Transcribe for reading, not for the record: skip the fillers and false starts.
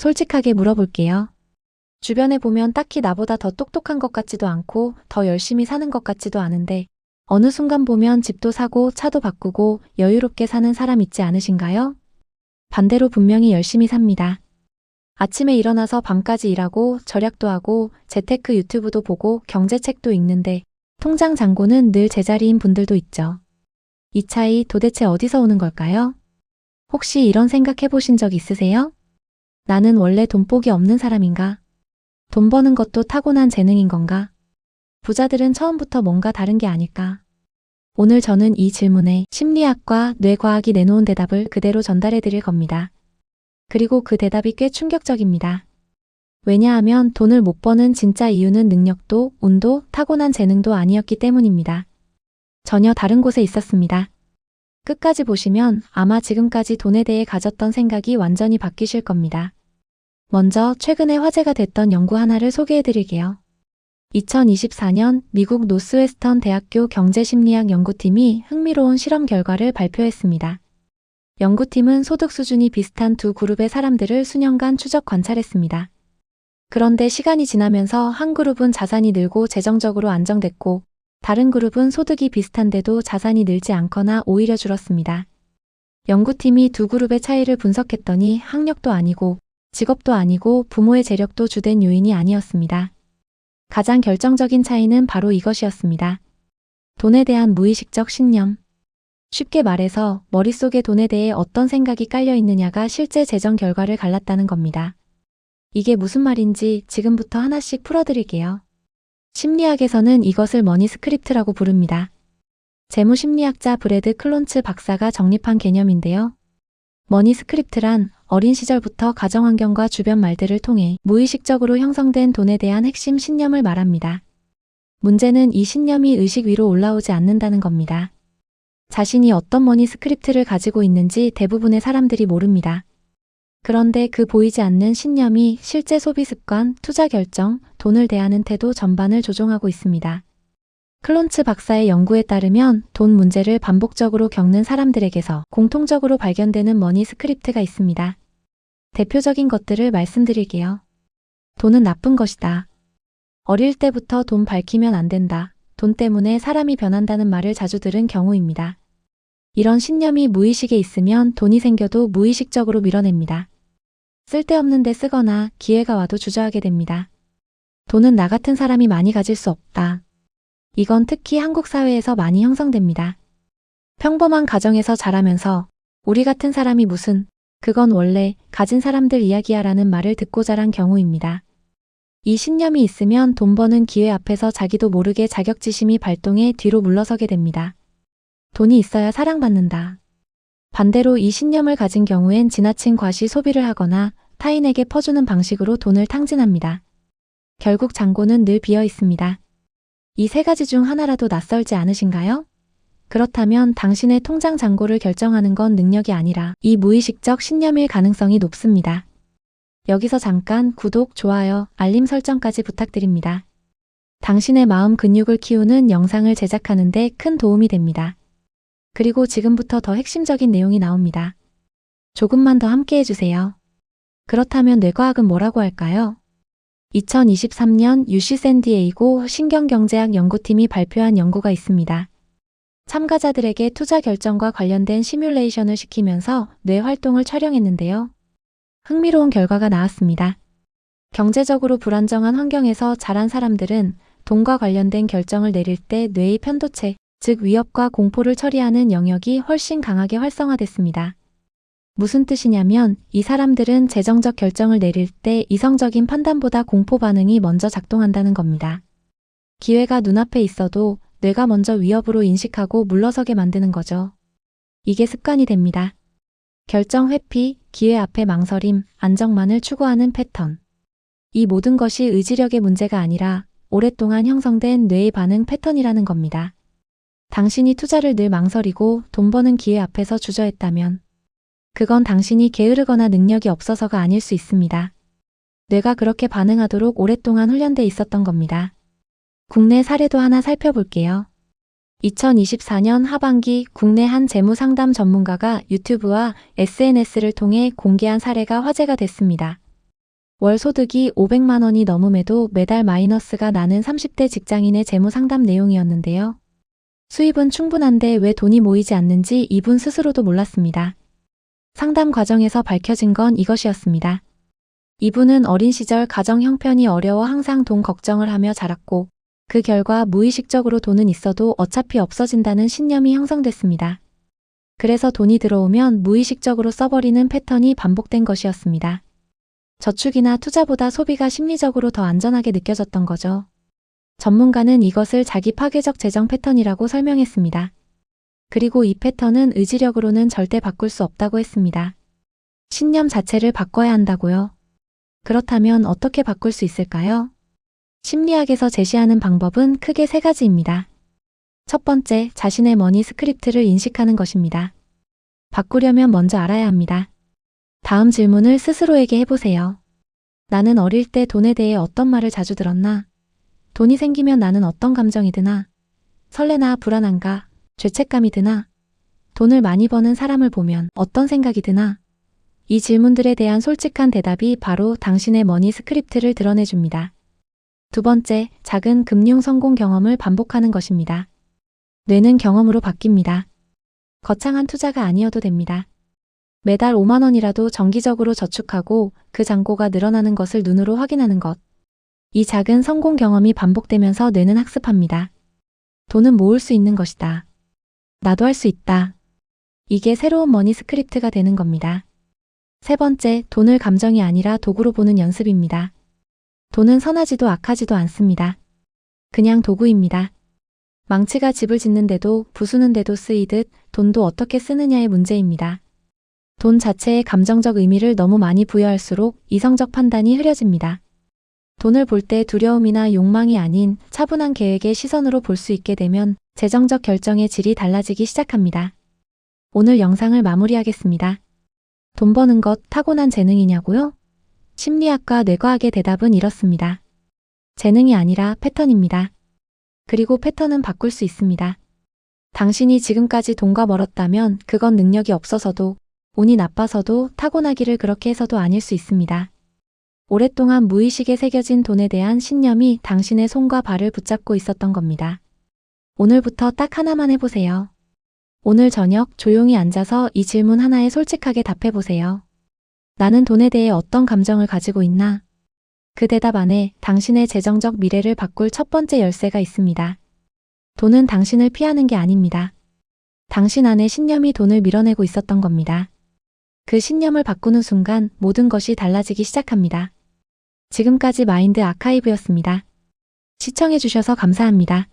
솔직하게 물어볼게요. 주변에 보면 딱히 나보다 더 똑똑한 것 같지도 않고 더 열심히 사는 것 같지도 않은데 어느 순간 보면 집도 사고 차도 바꾸고 여유롭게 사는 사람 있지 않으신가요? 반대로 분명히 열심히 삽니다. 아침에 일어나서 밤까지 일하고 절약도 하고 재테크 유튜브도 보고 경제책도 읽는데 통장 잔고는 늘 제자리인 분들도 있죠. 이 차이 도대체 어디서 오는 걸까요? 혹시 이런 생각 해보신 적 있으세요? 나는 원래 돈복이 없는 사람인가? 돈 버는 것도 타고난 재능인 건가? 부자들은 처음부터 뭔가 다른 게 아닐까? 오늘 저는 이 질문에 심리학과 뇌과학이 내놓은 대답을 그대로 전달해 드릴 겁니다. 그리고 그 대답이 꽤 충격적입니다. 왜냐하면 돈을 못 버는 진짜 이유는 능력도, 운도, 타고난 재능도 아니었기 때문입니다. 전혀 다른 곳에 있었습니다. 끝까지 보시면 아마 지금까지 돈에 대해 가졌던 생각이 완전히 바뀌실 겁니다. 먼저 최근에 화제가 됐던 연구 하나를 소개해 드릴게요. 2024년 미국 노스웨스턴 대학교 경제심리학 연구팀이 흥미로운 실험 결과를 발표했습니다. 연구팀은 소득 수준이 비슷한 두 그룹의 사람들을 수년간 추적 관찰했습니다. 그런데 시간이 지나면서 한 그룹은 자산이 늘고 재정적으로 안정됐고 다른 그룹은 소득이 비슷한데도 자산이 늘지 않거나 오히려 줄었습니다. 연구팀이 두 그룹의 차이를 분석했더니 학력도 아니고 직업도 아니고 부모의 재력도 주된 요인이 아니었습니다. 가장 결정적인 차이는 바로 이것이었습니다. 돈에 대한 무의식적 신념. 쉽게 말해서 머릿속에 돈에 대해 어떤 생각이 깔려 있느냐가 실제 재정 결과를 갈랐다는 겁니다. 이게 무슨 말인지 지금부터 하나씩 풀어드릴게요. 심리학에서는 이것을 머니 스크립트라고 부릅니다. 재무심리학자 브래드 클론츠 박사가 정립한 개념인데요. 머니 스크립트란 어린 시절부터 가정환경과 주변 말들을 통해 무의식적으로 형성된 돈에 대한 핵심 신념을 말합니다. 문제는 이 신념이 의식 위로 올라오지 않는다는 겁니다. 자신이 어떤 머니 스크립트를 가지고 있는지 대부분의 사람들이 모릅니다. 그런데 그 보이지 않는 신념이 실제 소비 습관, 투자 결정, 돈을 대하는 태도 전반을 조종하고 있습니다. 클론츠 박사의 연구에 따르면 돈 문제를 반복적으로 겪는 사람들에게서 공통적으로 발견되는 머니 스크립트가 있습니다. 대표적인 것들을 말씀드릴게요. 돈은 나쁜 것이다. 어릴 때부터 돈 밝히면 안 된다. 돈 때문에 사람이 변한다는 말을 자주 들은 경우입니다. 이런 신념이 무의식에 있으면 돈이 생겨도 무의식적으로 밀어냅니다. 쓸데없는 데 쓰거나 기회가 와도 주저하게 됩니다. 돈은 나 같은 사람이 많이 가질 수 없다. 이건 특히 한국 사회에서 많이 형성됩니다. 평범한 가정에서 자라면서 우리 같은 사람이 무슨, 그건 원래 가진 사람들 이야기야 라는 말을 듣고 자란 경우입니다. 이 신념이 있으면 돈 버는 기회 앞에서 자기도 모르게 자격지심이 발동해 뒤로 물러서게 됩니다. 돈이 있어야 사랑받는다. 반대로 이 신념을 가진 경우엔 지나친 과시 소비를 하거나 타인에게 퍼주는 방식으로 돈을 탕진합니다. 결국 잔고는 늘 비어 있습니다. 이 세 가지 중 하나라도 낯설지 않으신가요? 그렇다면 당신의 통장 잔고를 결정하는 건 능력이 아니라 이 무의식적 신념일 가능성이 높습니다. 여기서 잠깐 구독, 좋아요, 알림 설정까지 부탁드립니다. 당신의 마음 근육을 키우는 영상을 제작하는 데 큰 도움이 됩니다. 그리고 지금부터 더 핵심적인 내용이 나옵니다. 조금만 더 함께 해주세요. 그렇다면 뇌과학은 뭐라고 할까요? 2023년 UC 샌디에이고 신경경제학 연구팀이 발표한 연구가 있습니다. 참가자들에게 투자 결정과 관련된 시뮬레이션을 시키면서 뇌 활동을 촬영했는데요. 흥미로운 결과가 나왔습니다. 경제적으로 불안정한 환경에서 자란 사람들은 돈과 관련된 결정을 내릴 때 뇌의 편도체, 즉 위협과 공포를 처리하는 영역이 훨씬 강하게 활성화됐습니다. 무슨 뜻이냐면 이 사람들은 재정적 결정을 내릴 때 이성적인 판단보다 공포 반응이 먼저 작동한다는 겁니다. 기회가 눈앞에 있어도 뇌가 먼저 위협으로 인식하고 물러서게 만드는 거죠. 이게 습관이 됩니다. 결정 회피, 기회 앞에 망설임, 안정만을 추구하는 패턴. 이 모든 것이 의지력의 문제가 아니라 오랫동안 형성된 뇌의 반응 패턴이라는 겁니다. 당신이 투자를 늘 망설이고 돈 버는 기회 앞에서 주저했다면 그건 당신이 게으르거나 능력이 없어서가 아닐 수 있습니다. 뇌가 그렇게 반응하도록 오랫동안 훈련돼 있었던 겁니다. 국내 사례도 하나 살펴볼게요. 2024년 하반기 국내 한 재무상담 전문가가 유튜브와 SNS를 통해 공개한 사례가 화제가 됐습니다. 월 소득이 500만 원이 넘음에도 매달 마이너스가 나는 30대 직장인의 재무 상담 내용이었는데요. 수입은 충분한데 왜 돈이 모이지 않는지 이분 스스로도 몰랐습니다. 상담 과정에서 밝혀진 건 이것이었습니다. 이분은 어린 시절 가정 형편이 어려워 항상 돈 걱정을 하며 자랐고 그 결과 무의식적으로 돈은 있어도 어차피 없어진다는 신념이 형성됐습니다. 그래서 돈이 들어오면 무의식적으로 써버리는 패턴이 반복된 것이었습니다. 저축이나 투자보다 소비가 심리적으로 더 안전하게 느껴졌던 거죠. 전문가는 이것을 자기 파괴적 재정 패턴이라고 설명했습니다. 그리고 이 패턴은 의지력으로는 절대 바꿀 수 없다고 했습니다. 신념 자체를 바꿔야 한다고요. 그렇다면 어떻게 바꿀 수 있을까요? 심리학에서 제시하는 방법은 크게 세 가지입니다. 첫 번째, 자신의 머니 스크립트를 인식하는 것입니다. 바꾸려면 먼저 알아야 합니다. 다음 질문을 스스로에게 해보세요. 나는 어릴 때 돈에 대해 어떤 말을 자주 들었나? 돈이 생기면 나는 어떤 감정이 드나? 설레나 불안한가? 죄책감이 드나? 돈을 많이 버는 사람을 보면 어떤 생각이 드나? 이 질문들에 대한 솔직한 대답이 바로 당신의 머니 스크립트를 드러내줍니다. 두 번째, 작은 금융 성공 경험을 반복하는 것입니다. 뇌는 경험으로 바뀝니다. 거창한 투자가 아니어도 됩니다. 매달 5만 원이라도 정기적으로 저축하고 그 잔고가 늘어나는 것을 눈으로 확인하는 것. 이 작은 성공 경험이 반복되면서 뇌는 학습합니다. 돈은 모을 수 있는 것이다. 나도 할 수 있다. 이게 새로운 머니 스크립트가 되는 겁니다. 세 번째, 돈을 감정이 아니라 도구로 보는 연습입니다. 돈은 선하지도 악하지도 않습니다. 그냥 도구입니다. 망치가 집을 짓는데도 부수는데도 쓰이듯 돈도 어떻게 쓰느냐의 문제입니다. 돈 자체의 감정적 의미를 너무 많이 부여할수록 이성적 판단이 흐려집니다. 돈을 볼 때 두려움이나 욕망이 아닌 차분한 계획의 시선으로 볼 수 있게 되면 재정적 결정의 질이 달라지기 시작합니다. 오늘 영상을 마무리하겠습니다. 돈 버는 것 타고난 재능이냐고요? 심리학과 뇌과학의 대답은 이렇습니다. 재능이 아니라 패턴입니다. 그리고 패턴은 바꿀 수 있습니다. 당신이 지금까지 돈과 멀었다면 그건 능력이 없어서도 운이 나빠서도 타고나기를 그렇게 해서도 아닐 수 있습니다. 오랫동안 무의식에 새겨진 돈에 대한 신념이 당신의 손과 발을 붙잡고 있었던 겁니다. 오늘부터 딱 하나만 해보세요. 오늘 저녁 조용히 앉아서 이 질문 하나에 솔직하게 답해보세요. 나는 돈에 대해 어떤 감정을 가지고 있나? 그 대답 안에 당신의 재정적 미래를 바꿀 첫 번째 열쇠가 있습니다. 돈은 당신을 피하는 게 아닙니다. 당신 안에 신념이 돈을 밀어내고 있었던 겁니다. 그 신념을 바꾸는 순간 모든 것이 달라지기 시작합니다. 지금까지 마인드 아카이브였습니다. 시청해주셔서 감사합니다.